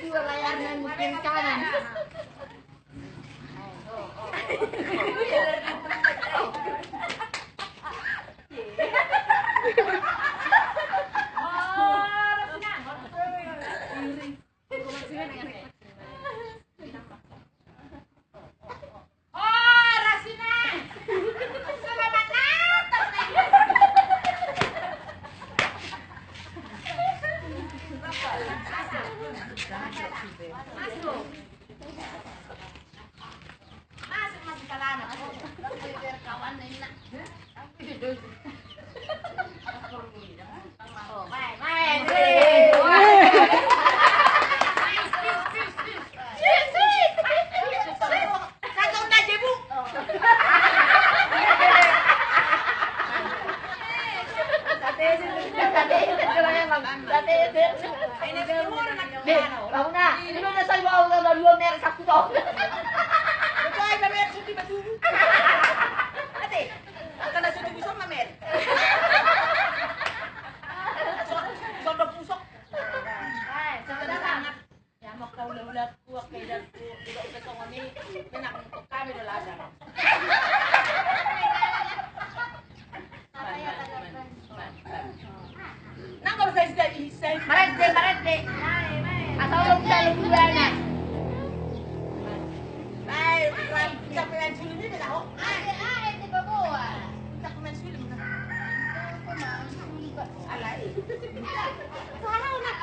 Dua layarnya mungkin kanan. Masuk kalana. Kawan enak. Oh, main. Marete. Atau bisa lebih banyak. Baik, capek sulitnya dah tahu. Di bawah. Capek sulit. Alai. Salah nak.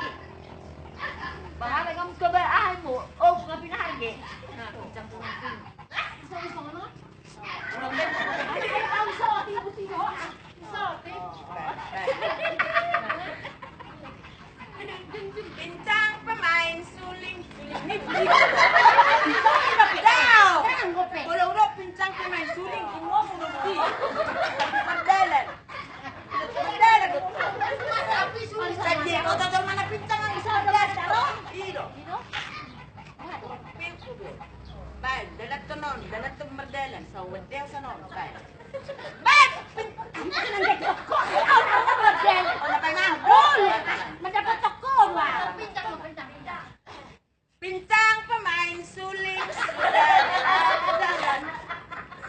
Bahala kamu coba mo. Oh, bukan pindah harga. Nah, bincang penting. Bisa mana? Tahu sorti buti. Sorti. Bincang pemain suling. Kalau udah bincang pemain suling, semua mengerti. Berdalan. Saja kau tahu mana bincang yang bisa ada? Ido. Baik, dalam tenon, dalam berdalan. Sawat dia sana. Baik. Baik. Mendapat toko lah. Bincang pemain suling.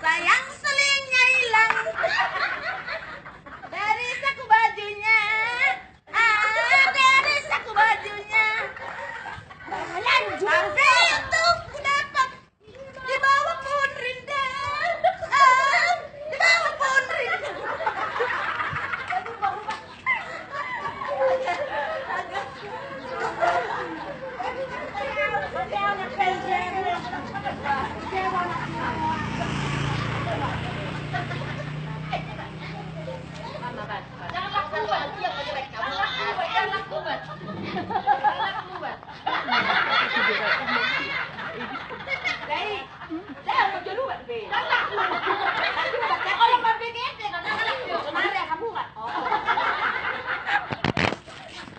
Sayang sulingnya hilang dari saku bajunya. Dari saku bajunya. Tapi itu ku dapat di bawah pohon rindang. Di bawah pohon rindang.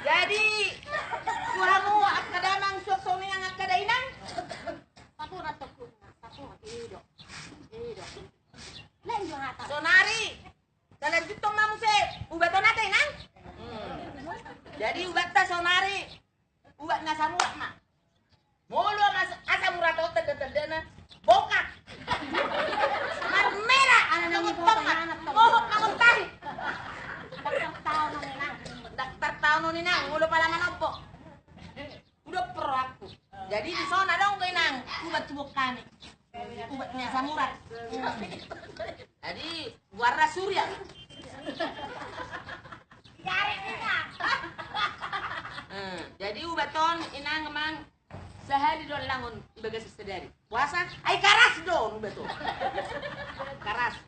Jadi, suhamu akadamang suami yang akadainang. Sonari, dalam juto mamuse, ubat natin nang. Jadi ubat ta sonari, ubat nasa muak ma. Mulu mas asa murato tede na bokak. Marmera, ano nang tonga, mohok nang tahi. Daktar tahun ini nang, mulu pala manopo. Udah pro aku. Jadi di sana dong kau nang, ubat bukan. Ubatnya samurat. Jadi warna surya. Jadi ubaton inang emang sehari don langun bagas sedari. Puasa, ay karas don betul. Karas.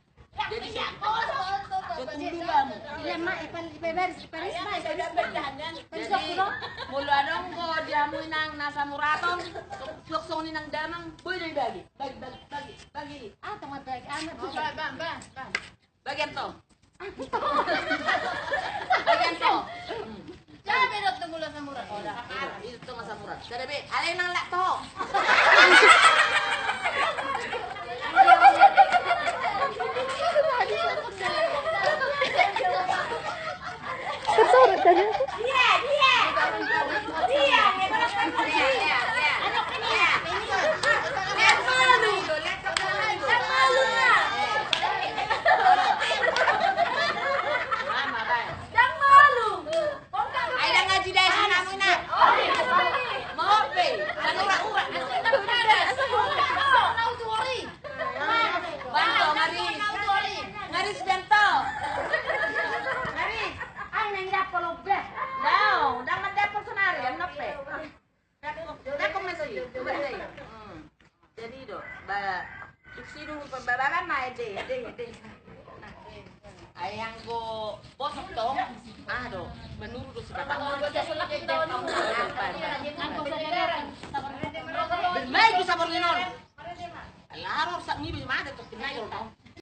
Jadi ketundungan. Iya mak, iparis mak. Jadi mulu adong ko diamu inang nasa muraton, suksong inang damang, boy dari bagi. Ah, teman bagi anak. Bagian to. Bagian to. Jangan bedot mula sa murah. Oh, dah. Itu masa murah. Kada be, alay nang lak to. Tersorot tadi. Dia. Jadi do, iksi dulu pembabaran mah deh. Ayang go bosok dong. Do, menurut do sebatas. Bermain tu sabar nginon. Laror sak mi bisa ada tuh tinai dong.